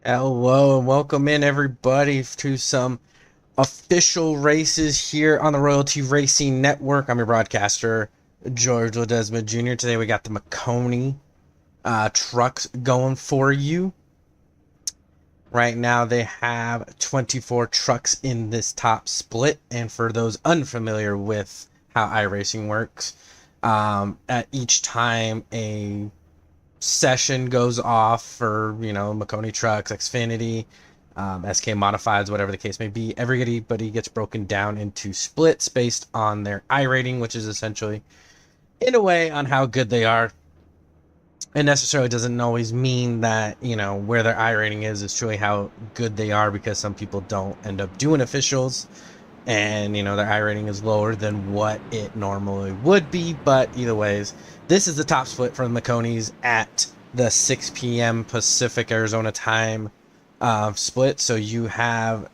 Hello and welcome in everybody to some official races here on the Royalty Racing Network. I'm your broadcaster, George Ledesma Jr. Today we got the Makoni trucks going for you. Right now they have 24 trucks in this top split, and for those unfamiliar with how iRacing works, at each time a session goes off for, Makoni trucks, Xfinity, SK modifieds, whatever the case may be, everybody gets broken down into splits based on their I rating, which is essentially in a way on how good they are. It necessarily doesn't always mean that where their I rating is truly how good they are, because some people don't end up doing officials and their I rating is lower than what it normally would be. But either ways, this is the top split for the Maconis at the 6 p.m. Pacific Arizona time split. So you have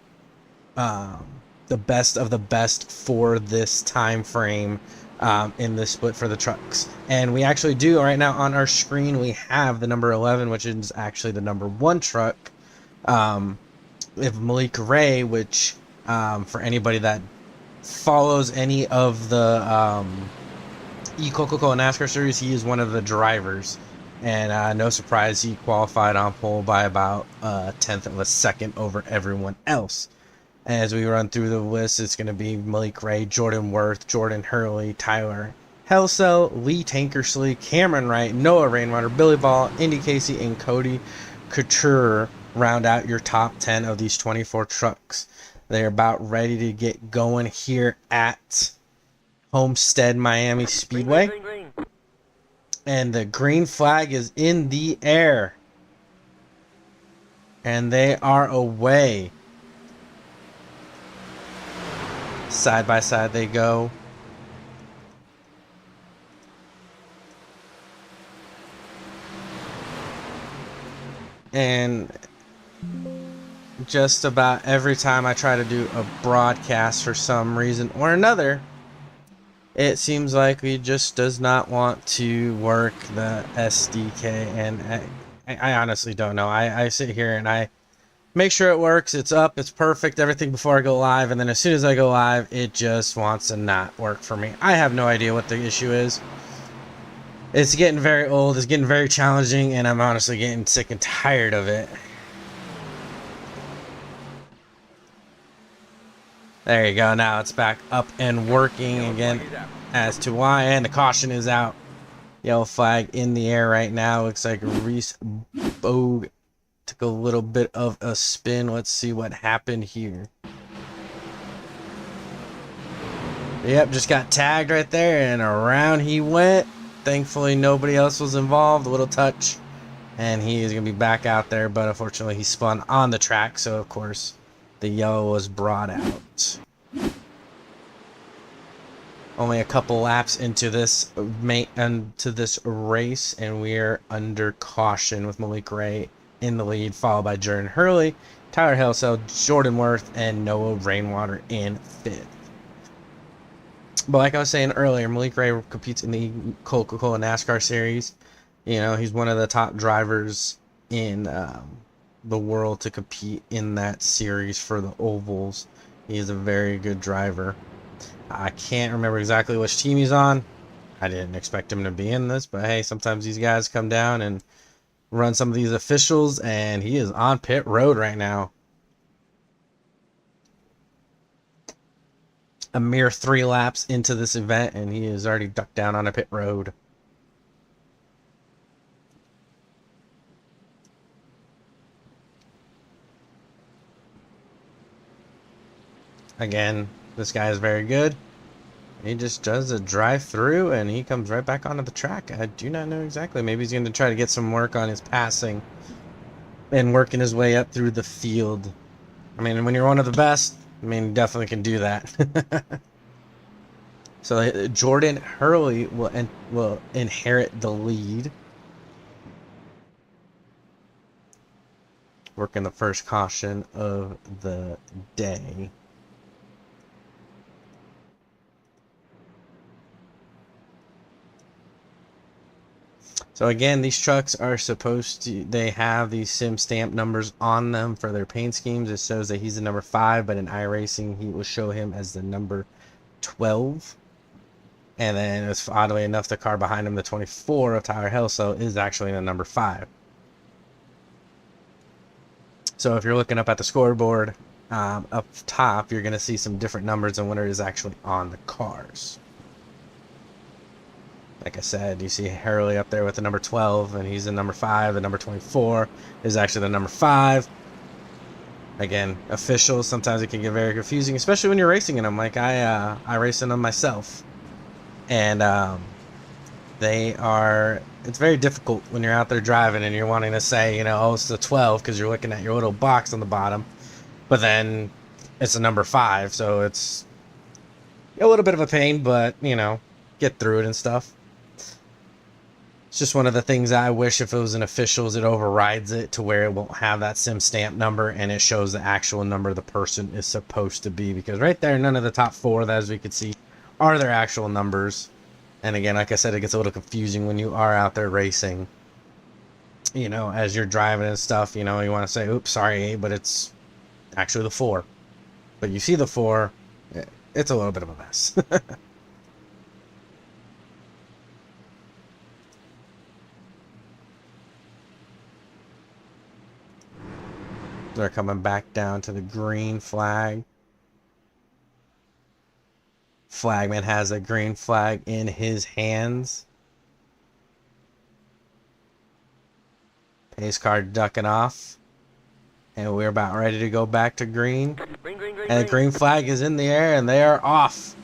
the best of the best for this time frame in this split for the trucks. And we actually do right now on our screen, we have the number 11, which is actually the number 1 truck. We have Malik Ray, which for anybody that follows any of the Coca-Cola NASCAR series, he is one of the drivers. And no surprise, he qualified on pole by about a tenth of a second over everyone else. As we run through the list, it's going to be Malik Ray, Jordan Worth, Jordan Hurley, Tyler Helsel, Lee Tankersley, Cameron Wright, Noah Rainwater, Billy Ball, Indy Casey, and Cody Couture round out your top 10 of these 24 trucks. They're about ready to get going here at Homestead Miami Speedway. Green, green, green. And the green flag is in the air. And they are away. Side by side they go. And just about every time I try to do a broadcast for some reason or another, it seems like he just does not want to work the SDK. And I honestly don't know. I sit here and I make sure it works. It's up. It's perfect. Everything before I go live. And then as soon as I go live, it just wants to not work for me. I have no idea what the issue is. It's getting very old. It's getting very challenging. And I'm honestly getting sick and tired of it. There you go. Now it's back up and working again as to why. And the caution is out. Yellow flag in the air right now. Looks like Reese Bogue took a little bit of a spin. Let's see what happened here. Yep, just got tagged right there, and around he went. Thankfully, nobody else was involved. A little touch, and he is going to be back out there, but unfortunately, he spun on the track, so of course, the yellow was brought out. Only a couple laps into this race, and we're under caution with Malik Ray in the lead, followed by Jordan Hurley, Tyler Helsel, Jordan Worth, and Noah Rainwater in 5th. But like I was saying earlier, Malik Ray competes in the Coca-Cola NASCAR series. He's one of the top drivers in the world to compete in that series for the ovals. He is a very good driver. I can't remember exactly which team he's on. I didn't expect him to be in this, but hey, sometimes these guys come down and run some of these officials, and he is on pit road right now. A mere 3 laps into this event, and he is already ducked down on a pit road. Again, this guy is very good. He just does a drive through and he comes right back onto the track. I do not know exactly. Maybe he's going to try to get some work on his passing and working his way up through the field. I mean, when you're one of the best, you definitely can do that. So Jordan Hurley will inherit the lead. Working the first caution of the day. So again, these trucks are supposed to, they have these sim stamp numbers on them for their paint schemes. It shows that he's the number 5, but in iRacing, he will show him as the number 12. And then, it's oddly enough, the car behind him, the 24 of Tyler Helso, is actually the number 5. So if you're looking up at the scoreboard, up top, you're going to see some different numbers and what is actually on the cars. Like I said, you see Hurley up there with the number 12, and he's the number 5. The number 24 is actually the number 5. Again, officials, sometimes it can get very confusing, especially when you're racing in them. Like I race in them myself. And it's very difficult when you're out there driving and you're wanting to say, you know, oh, it's the 12 because you're looking at your little box on the bottom. But then it's a number 5, so it's a little bit of a pain, but, you know, get through it and stuff. It's just one of the things I wish if it was an officials, it overrides it to where it won't have that sim stamp number and it shows the actual number the person is supposed to be. Because right there, none of the top 4, that as we can see, are their actual numbers. And again, like I said, it gets a little confusing when you are out there racing. You know, as you're driving and stuff, you know, you want to say, oops, sorry, but it's actually the 4. But you see the 4, it's a little bit of a mess. They're coming back down to the green flag. Flagman has a green flag in his hands. Pace car ducking off. And we're about ready to go back to green. Green, and the green flag is in the air and they are off.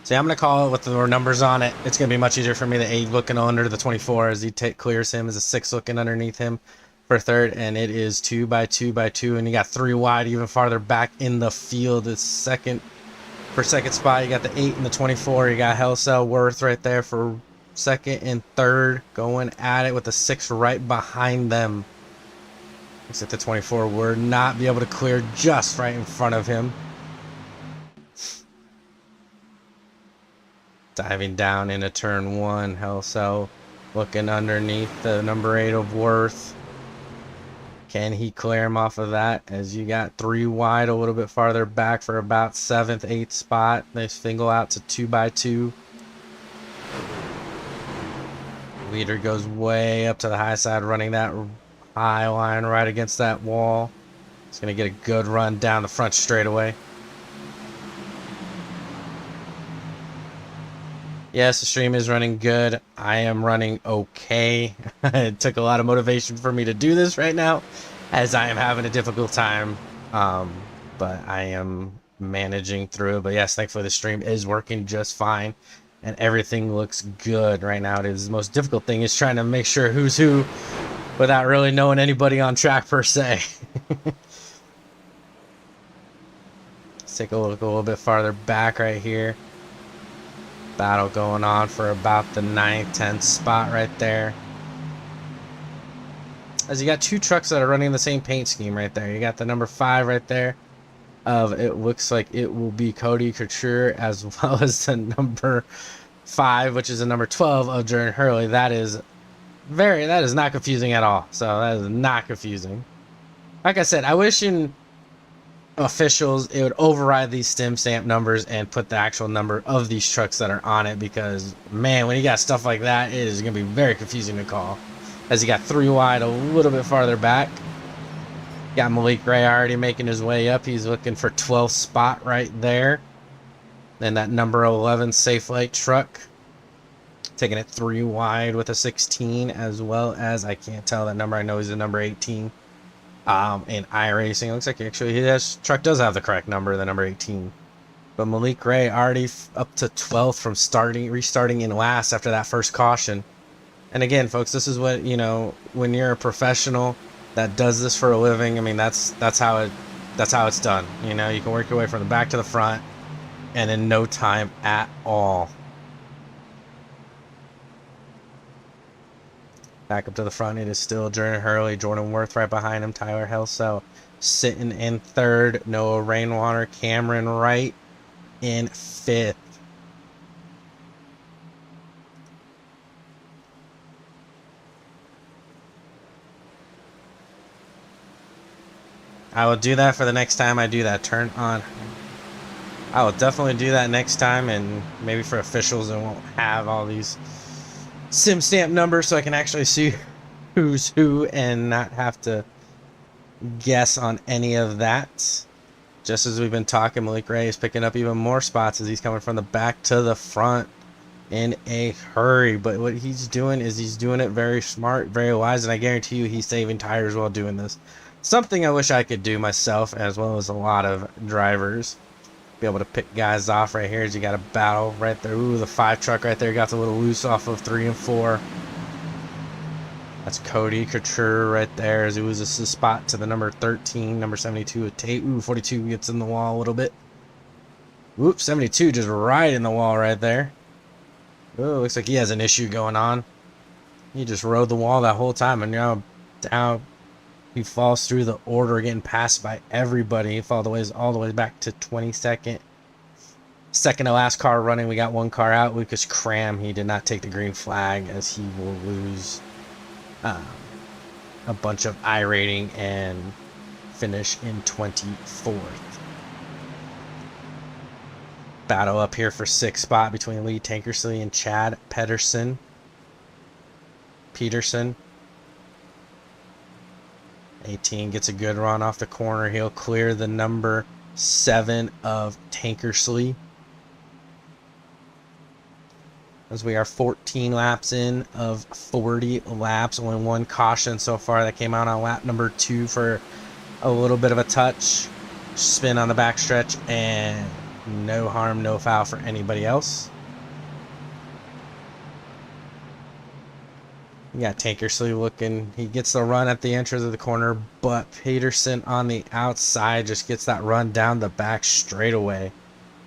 See, I'm going to call it with the numbers on it. It's going to be much easier for me. The 8 looking under the 24 as he clears him. As a 6 looking underneath him for 3rd. And it is 2 by 2 by 2. And you got 3 wide even farther back in the field. It's second spot. You got the 8 and the 24. You got Helso Worth right there for 2nd and 3rd. Going at it with the 6 right behind them. Looks like the 24 would not be able to clear just right in front of him. Diving down into turn 1, Helso looking underneath the number 8 of Worth. Can he clear him off of that? As you got 3 wide a little bit farther back for about 7th, 8th spot. They single out to 2 by 2. Leader goes way up to the high side, running that high line right against that wall. He's going to get a good run down the front straightaway. Yes, the stream is running good. I am running okay. It took a lot of motivation for me to do this right now, as I am having a difficult time. But I am managing through it. But yes, thankfully the stream is working just fine, and everything looks good right now. It is the most difficult thing is trying to make sure who's who without really knowing anybody on track per se. Let's take a look a little bit farther back right here. Battle going on for about the 9th, 10th spot right there. As you got 2 trucks that are running the same paint scheme right there. You got the number 5 right there. It looks like it will be Cody Couture, as well as the number 5, which is the number 12 of Jordan Hurley. That is not confusing at all. So that is not confusing. Like I said, I wish in officials it would override these sim stamp numbers and put the actual number of these trucks that are on it, because man, when you got stuff like that, it is going to be very confusing to call. As you got 3 wide a little bit farther back. Got Malik Ray already making his way up. He's looking for 12th spot right there. Then that number 11 Safe Light truck taking it 3 wide with a 16, as well as, I can't tell that number, I know he's the number 18. In iRacing, looks like actually his truck does have the correct number, the number 18. But Malik Ray already up to 12th from restarting in last after that first caution. And again, folks, this is what, you know, when you're a professional that does this for a living, I mean, that's how it's done. You know, you can work your way from the back to the front and in no time at all. Back up to the front, it is still Jordan Hurley, Jordan Worth right behind him, Tyler Helsel sitting in third, Noah Rainwater, Cameron Wright in fifth. I will do that for the next time I do that. Turn on. I will definitely do that next time, and maybe for officials it won't have all these sim stamp numbers so I can actually see who's who and not have to guess on any of that. Just as we've been talking, Malik Ray is picking up even more spots as he's coming from the back to the front in a hurry. But what he's doing is he's doing it very smart, very wise, and I guarantee you he's saving tires while doing this. Something I wish I could do myself, as well as a lot of drivers. Be able to pick guys off right here as you got a battle right there. Ooh, the 5 truck right there got a little loose off of 3 and 4. That's Cody Couture right there as he loses the spot to the number 13, number 72 with Tate. Ooh, 42 gets in the wall a little bit. Whoop, 72 just right in the wall right there. Ooh, looks like he has an issue going on. He just rode the wall that whole time, and now down he falls through the order, getting passed by everybody. He falls all the way back to 22nd. Second to last car running. We got one car out. Lucas Cram. He did not take the green flag as he will lose a bunch of I rating and finish in 24th. Battle up here for 6th spot between Lee Tankersley and Chad Peterson. Peterson. 18 gets a good run off the corner. He'll clear the number 7 of Tankersley. As we are 14 laps in of 40 laps. Only one caution so far that came out on lap number 2 for a little bit of a touch. Spin on the backstretch, and no harm, no foul for anybody else. You got Tankersley looking. He gets the run at the entrance of the corner, but Peterson on the outside just gets that run down the back straightaway.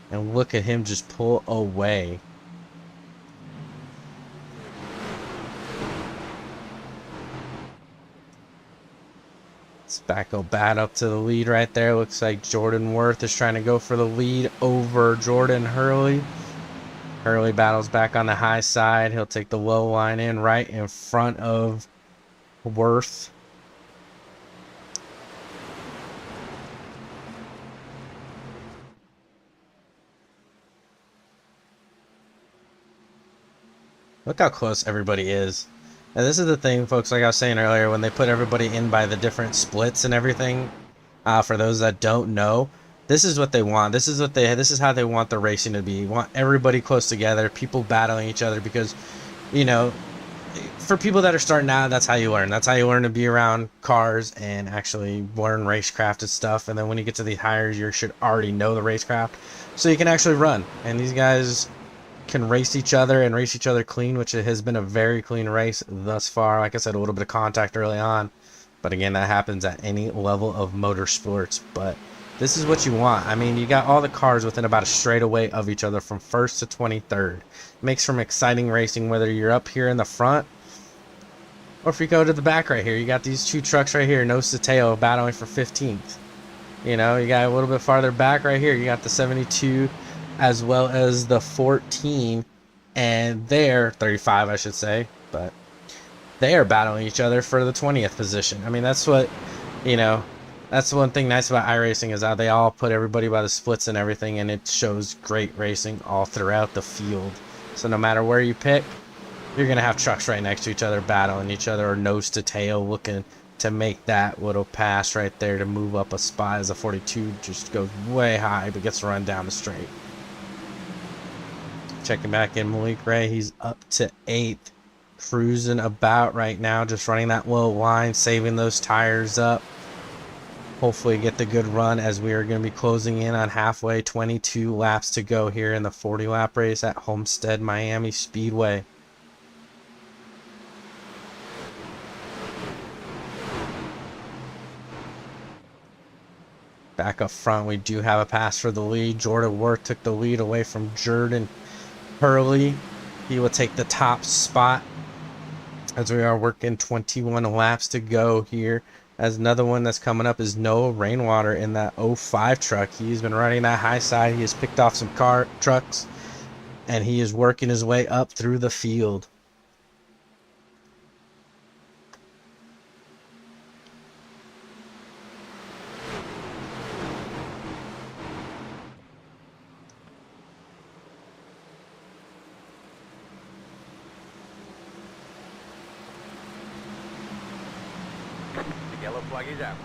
And look at him just pull away. Spackle bat up to the lead right there. Looks like Jordan Worth is trying to go for the lead over Jordan Hurley. Hurley battles back on the high side. He'll take the low line in right in front of Worth. Look how close everybody is. And this is the thing, folks, like I was saying earlier, when they put everybody in by the different splits and everything, for those that don't know, this is what they want. This is how they want the racing to be. You want everybody close together, people battling each other, because, you know, for people that are starting out, that's how you learn. That's how you learn to be around cars and actually learn racecraft and stuff. And then when you get to the hires, you should already know the racecraft, so you can actually run. And these guys can race each other and race each other clean, which has been a very clean race thus far. Like I said, a little bit of contact early on, but again, that happens at any level of motorsports. But this is what you want. I mean, you got all the cars within about a straightaway of each other from 1st to 23rd. It makes for exciting racing, whether you're up here in the front or if you go to the back right here. You got these 2 trucks right here, nose to tail, battling for 15th. You know, you got a little bit farther back right here, you got the 72 as well as the 14, and they're 35, I should say, but they are battling each other for the 20th position. I mean, that's what, you know, that's the one thing nice about iRacing, is how they all put everybody by the splits and everything, and it shows great racing all throughout the field. So no matter where you pick, you're going to have trucks right next to each other battling each other, or nose to tail, looking to make that little pass right there to move up a spot, as a 42 just goes way high but gets run down the straight. Checking back in Malik Ray, he's up to 8th, cruising about right now, just running that low line, saving those tires up. Hopefully get the good run, as we are going to be closing in on halfway. 22 laps to go here in the 40 lap race at Homestead Miami Speedway. Back up front, we do have a pass for the lead. Jordan Worth took the lead away from Jordan Hurley. He will take the top spot as we are working 21 laps to go here. As another one that's coming up is Noah Rainwater in that 05 truck. He's been running that high side. He has picked off some trucks, and he is working his way up through the field.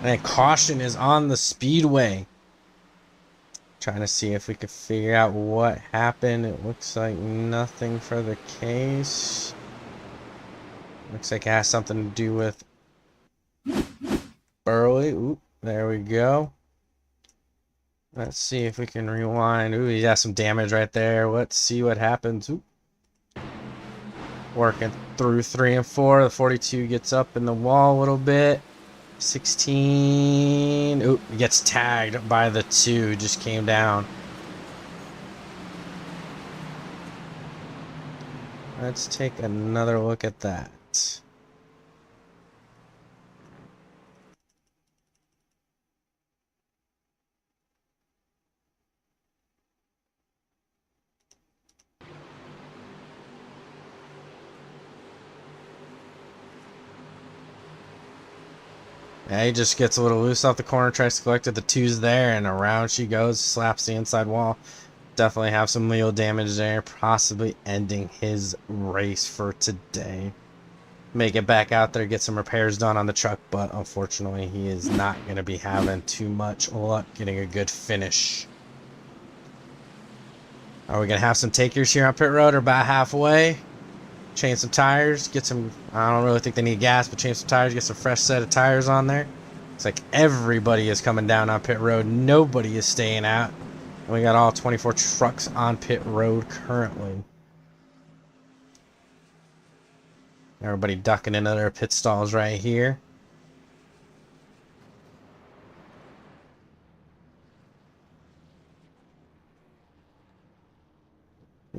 And caution is on the speedway. Trying to see if we could figure out what happened. It looks like nothing for the case. Looks like it has something to do with Burley. Oop, there we go. Let's see if we can rewind. Ooh, he has some damage right there. Let's see what happens. Oop. Working through 3 and 4. The 42 gets up in the wall a little bit. 16. Oop, he gets tagged by the 2. Just came down. Let's take another look at that. Yeah, he just gets a little loose off the corner, tries to collect it. The 2's there, and around she goes, slaps the inside wall. Definitely have some wheel damage there, possibly ending his race for today. Make it back out there, get some repairs done on the truck, but unfortunately he is not going to be having too much luck getting a good finish. Are we going to have some takers here on pit road, or about halfway? Change some tires, get some, I don't really think they need gas, but change some tires, get some fresh set of tires on there. It's like everybody is coming down on pit road. Nobody is staying out. And we got all 24 trucks on pit road currently. Everybody ducking into their pit stalls right here.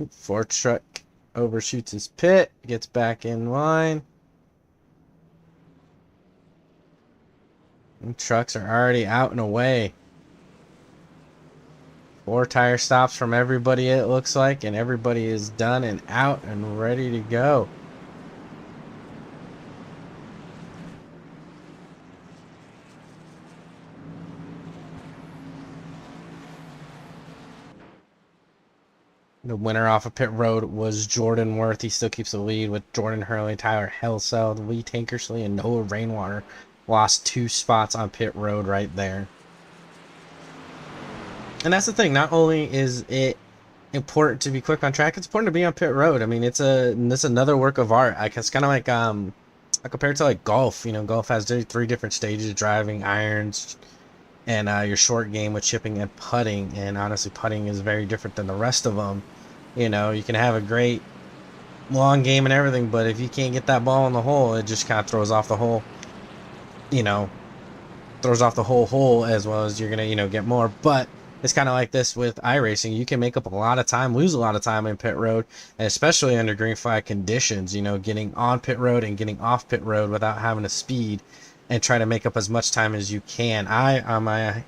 Ford truck overshoots his pit, gets back in line. And trucks are already out and away. 4 tire stops from everybody, it looks like, and everybody is done and out and ready to go. The winner off of pit road was Jordan Worth. He still keeps the lead with Jordan Hurley, Tyler Helseld, Lee Tankersley, and Noah Rainwater. Lost 2 spots on pit road right there. And that's the thing. Not only is it important to be quick on track, it's important to be on pit road. I mean, it's another work of art. It's kind of like I compare it to like golf. You know, golf has 3 different stages: driving, irons, and your short game with chipping and putting. And honestly, putting is very different than the rest of them. You know, you can have a great long game and everything, but if you can't get that ball in the hole, it just kind of throws off the whole, you know, throws off the whole hole, as well as you're gonna, you know, get more. But it's kind of like this with iRacing. You can make up a lot of time, lose a lot of time in pit road, and especially under green flag conditions, you know, getting on pit road and getting off pit road without having to speed and try to make up as much time as you can. I, on my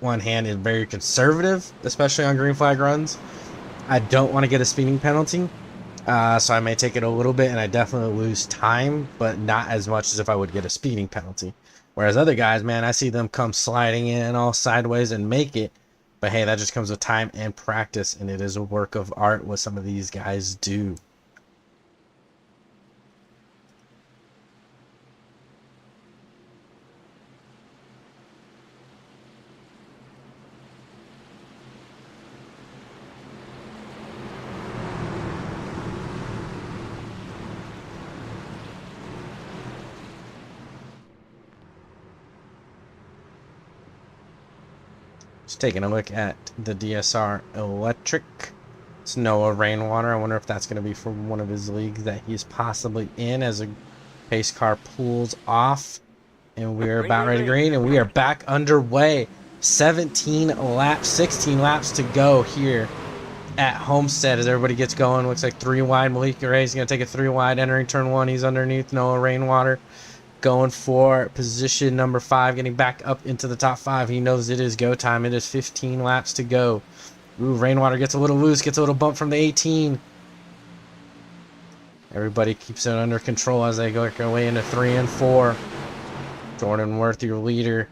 one hand, is very conservative, especially on green flag runs. I don't want to get a speeding penalty, so I may take it a little bit, and I definitely lose time, but not as much as if I would get a speeding penalty. Whereas other guys, man, I see them come sliding in all sideways and make it. But hey, that just comes with time and practice, and it is a work of art what some of these guys do. Just taking a look at the DSR Electric. It's Noah Rainwater. I wonder if that's going to be for one of his leagues that he's possibly in, as a pace car pulls off. And we're about ready to green, and we are back underway. 16 laps to go here at Homestead as everybody gets going. Looks like 3 wide. Malik Ray's going to take it 3 wide, entering turn 1. He's underneath Noah Rainwater, going for position number 5, getting back up into the top 5. He knows it is go time. It is 15 laps to go. Ooh, Rainwater gets a little loose, gets a little bump from the 18. Everybody keeps it under control as they go their way into 3 and 4. Jordan Worth, your leader.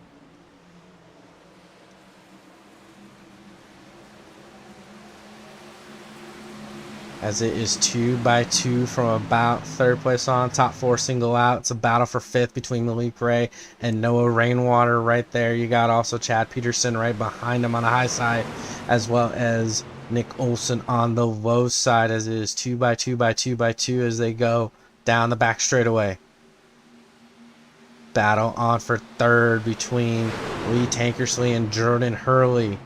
As it is 2 by 2 from about 3rd place on. Top 4 single out. It's a battle for 5th between Malik Ray and Noah Rainwater right there. You got also Chad Peterson right behind him on the high side, as well as Nick Olson on the low side, as it is 2 by 2 by 2 by 2 as they go down the back straightaway. Battle on for 3rd between Lee Tankersley and Jordan Hurley.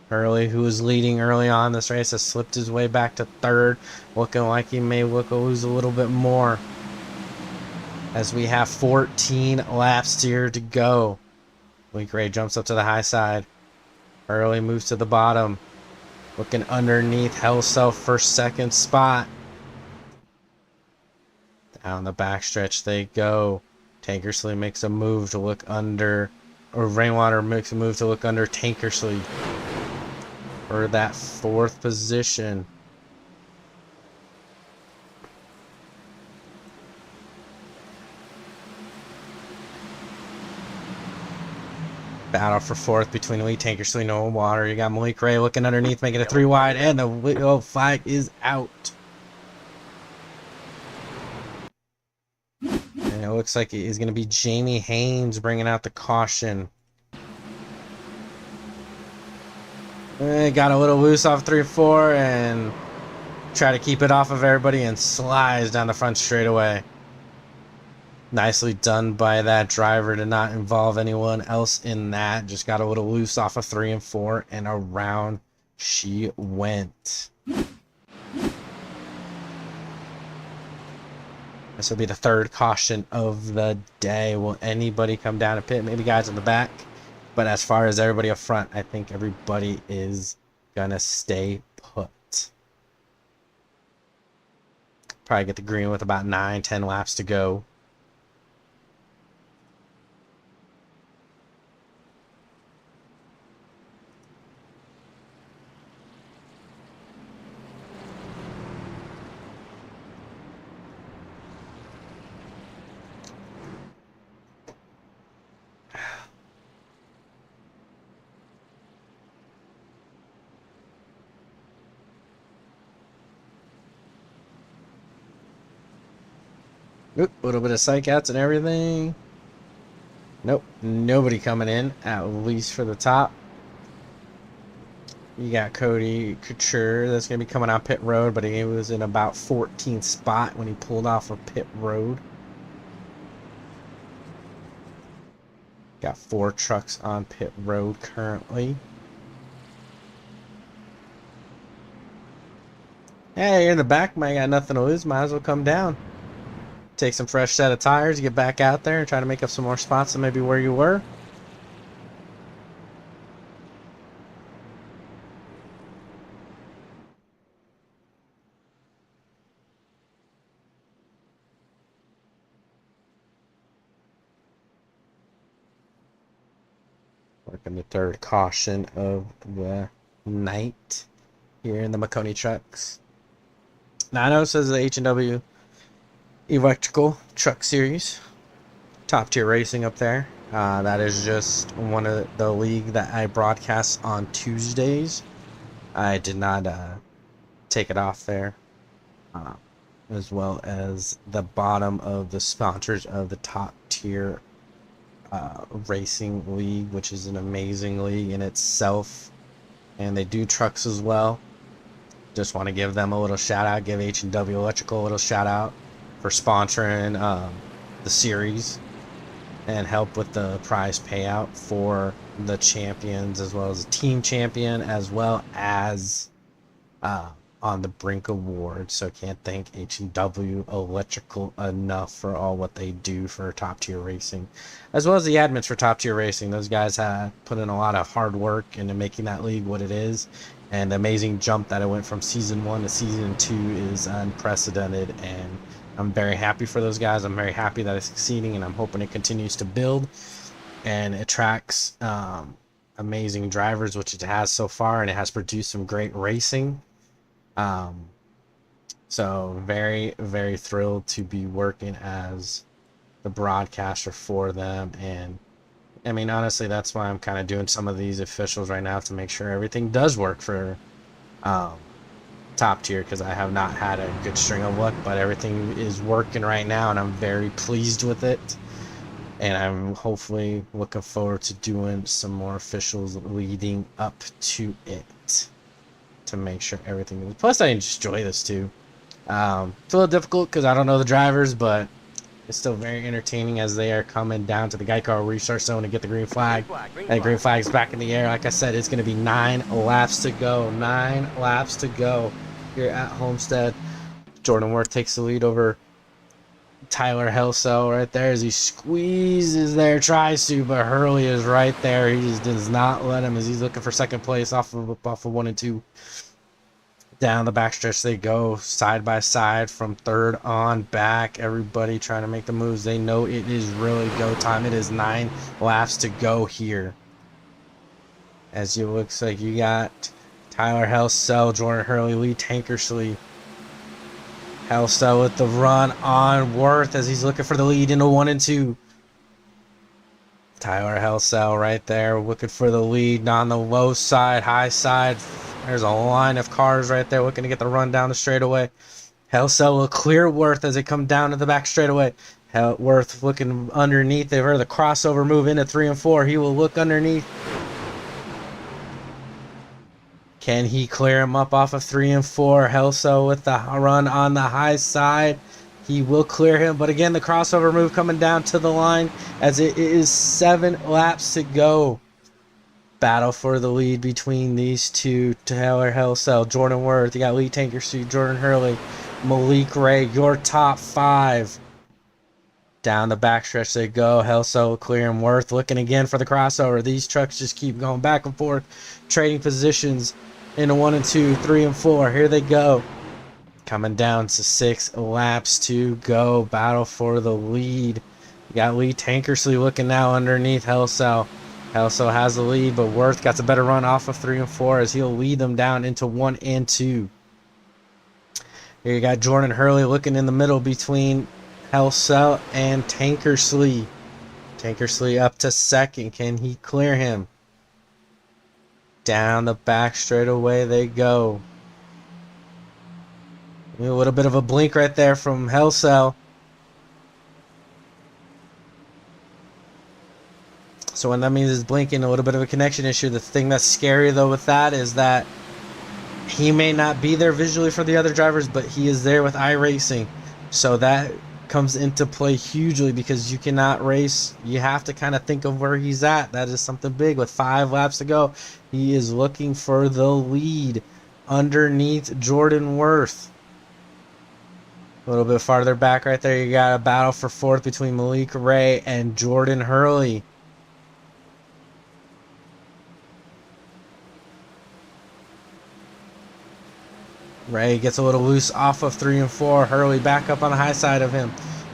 Hurley, who was leading early on this race, has slipped his way back to 3rd, looking like he may lose a little bit more, as we have 14 laps here to go. Malik Ray jumps up to the high side. Hurley moves to the bottom, looking underneath Hellself for 2nd spot. Down the backstretch they go. Tankersley makes a move to look under, or Rainwater makes a move to look under Tankersley for that 4th position. Battle for 4th between Lee Tankersley, Noah Water. You got Malik Ray looking underneath, making it 3 wide, and the flag is out. And it looks like it is going to be Jamie Haynes bringing out the caution. Got a little loose off 3-4 and try to keep it off of everybody and slides down the front straightaway. Nicely done by that driver to not involve anyone else in that. Just got a little loose off of 3 and 4 and around she went. This will be the 3rd caution of the day. Will anybody come down to pit? Maybe guys in the back. But as far as everybody up front, I think everybody is going to stay put. Probably get the green with about 9-10 laps to go. Oop, a little bit of psych outs and everything. Nope, nobody coming in, at least for the top. You got Cody Couture that's going to be coming out pit road, but he was in about 14th spot when he pulled off of pit road. Got 4 trucks on pit road currently. Hey, you're in the back, man. Got nothing to lose. Might as well come down. Take some fresh set of tires, get back out there and try to make up some more spots than maybe where you were. Working the 3rd caution of the night here in the Makoni trucks. Now I know it says the H&W Electrical Truck Series, Top Tier Racing up there. That is just one of the league that I broadcast on Tuesdays. I did not take it off there, as well as the bottom of the sponsors of the Top Tier Racing League, which is an amazing league in itself, and they do trucks as well. Just want to give them a little shout out, give H&W Electrical a little shout out for sponsoring the series and help with the prize payout for the champions, as well as the team champion, as well as on the Brink Award. So can't thank H&W Electrical enough for all what they do for Top Tier Racing, as well as the admins for Top Tier Racing. Those guys have put in a lot of hard work into making that league what it is, And the amazing jump that it went from season 1 to season 2 is unprecedented, and I'm very happy for those guys. I'm very happy that it's succeeding, and I'm hoping it continues to build and attracts amazing drivers, which it has so far, and it has produced some great racing. So very, very thrilled to be working as the broadcaster for them. And I mean, honestly, that's why I'm kind of doing some of these officials right now, to make sure everything does work for top tier, because I have not had a good string of luck, but everything is working right now, and I'm very pleased with it. And I'm hopefully looking forward to doing some more officials leading up to it, to make sure everything. Plus, I enjoy this too. It's a little difficult because I don't know the drivers, but it's still very entertaining as they are coming down to the Geico restart zone to get the green flag. And green flag's back in the air. Like I said, it's going to be 9 laps to go. 9 laps to go here at Homestead. Jordan Worth takes the lead over Tyler Helsel right there as he squeezes there, tries to, but Hurley is right there. He just does not let him as he's looking for second place off of 1 and 2. Down the backstretch they go, side by side from third on back. Everybody trying to make the moves. They know it is really go time. It is 9 laps to go here. As it looks like you got Tyler Helsel, Jordan Hurley, Lee Tankersley. Helsel with the run on Worth as he's looking for the lead into 1 and 2. Tyler Helsel right there looking for the lead on the low side, high side. There's a line of cars right there looking to get the run down the straightaway. Helsel will clear Worth as they come down to the back straightaway. Worth looking underneath. They've heard the crossover move into 3 and 4. He will look underneath. Can he clear him up off of 3 and 4? Helsel with the run on the high side. He will clear him, but again, the crossover move coming down to the line as it is 7 laps to go. Battle for the lead between these two. Tyler Helsel, Jordan Worth. You got Lee Tankersley, Jordan Hurley, Malik Ray, your top 5. Down the backstretch they go. Helsel clearing Worth, looking again for the crossover. These trucks just keep going back and forth, trading positions into 1 and 2, 3 and 4. Here they go. Coming down to 6 laps to go. Battle for the lead. You got Lee Tankersley looking now underneath Helsel. Helsel has the lead, but Worth got a better run off of 3 and 4 as he'll lead them down into 1 and 2. Here you got Jordan Hurley looking in the middle between Helsel and Tankersley. Tankersley up to second. Can he clear him? Down the back straightaway they go. A little bit of a blink right there from Helsel. So when that means is blinking, a little bit of a connection issue. The thing that's scary though with that is that he may not be there visually for the other drivers, but he is there with iRacing. So that comes into play hugely because you cannot race. You have to kind of think of where he's at. That is something big. With 5 laps to go, he is looking for the lead underneath Jordan Worth. A little bit farther back right there, you got a battle for 4th between Malik Ray and Jordan Hurley. Ray gets a little loose off of 3 and 4. Hurley back up on the high side of him.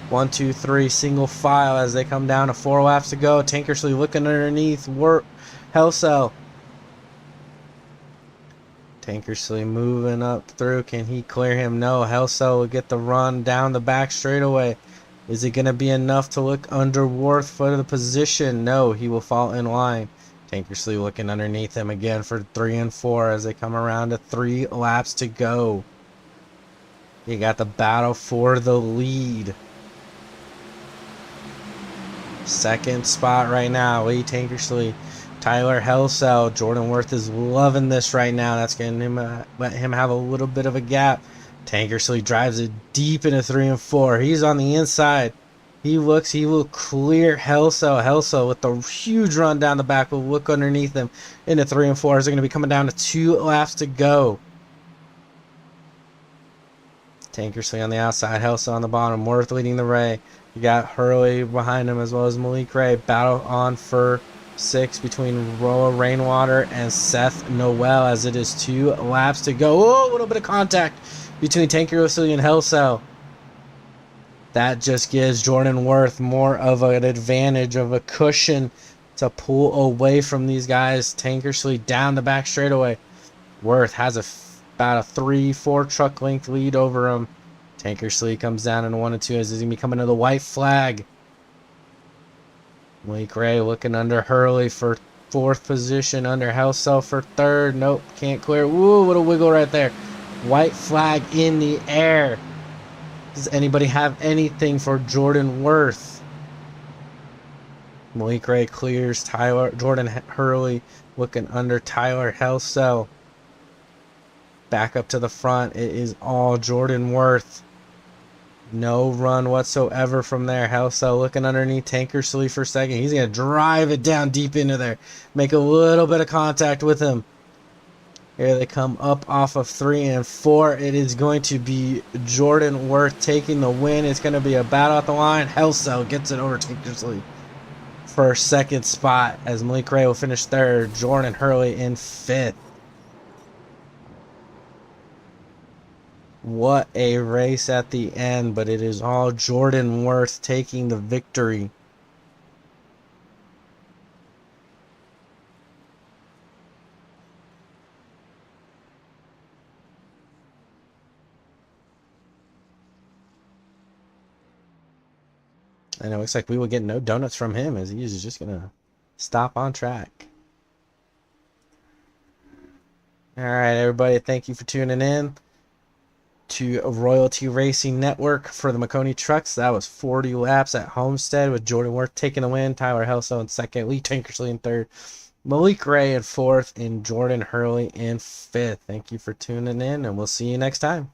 1, 2, 3, single file as they come down to 4 laps to go. Tankersley looking underneath Helsel. Tankersley moving up through. Can he clear him? No. Helsel will get the run down the back straightaway. Is it going to be enough to look under Worth for the position? No, he will fall in line. Tankersley looking underneath him again for 3 and 4 as they come around to 3 laps to go. You got the battle for the lead. Second spot right now, Lee Tankersley, Tyler Helsel. Jordan Worth is loving this right now. That's going to let him have a little bit of a gap. Tankersley drives it deep into 3 and 4. He's on the inside. He looks, he will clear Helsel. Helsel with the huge run down the back will look underneath him into 3 and 4. They're going to be coming down to 2 laps to go. Tankersley on the outside, Helsel on the bottom, Worth leading the way. You got Hurley behind him as well as Malik Ray. Battle on for 6 between Roa Rainwater and Seth Noel, as it is 2 laps to go. Oh, a little bit of contact between Tankersley and Hellcell. That just gives Jordan Worth more of an advantage, of a cushion to pull away from these guys. Tankersley down the back straightaway. Worth has about a 3-4 truck length lead over him. Tankersley comes down in 1 and 2 as he's going to be coming to the white flag. Malik Ray looking under Hurley for 4th position, under Hellcell for 3rd. Nope, can't clear. Woo, what a wiggle right there. White flag in the air. Does anybody have anything for Jordan Worth? Malik Ray clears Jordan Hurley looking under Tyler Hellcell. Back up to the front. It is all Jordan Worth. No run whatsoever from there. Hellcell looking underneath Tankersley for 2nd. He's going to drive it down deep into there. Make a little bit of contact with him. Here they come up off of 3 and 4. It is going to be Jordan Worth taking the win. It's going to be a battle at the line. Hellcell gets it over Tankersley for 2nd spot, as Malik Ray will finish 3rd. Jordan Hurley in 5th. What a race at the end, but it is all Jordan Worth taking the victory. And it looks like we will get no donuts from him, as he is just going to stop on track. All right, everybody, thank you for tuning in to Royalty Racing Network for the Makoni trucks. That was 40 laps at Homestead with Jordan Worth taking the win, Tyler Hellcell in 2nd, Lee Tankersley in 3rd, Malik Ray in 4th, and Jordan Hurley in 5th. Thank you for tuning in, and we'll see you next time.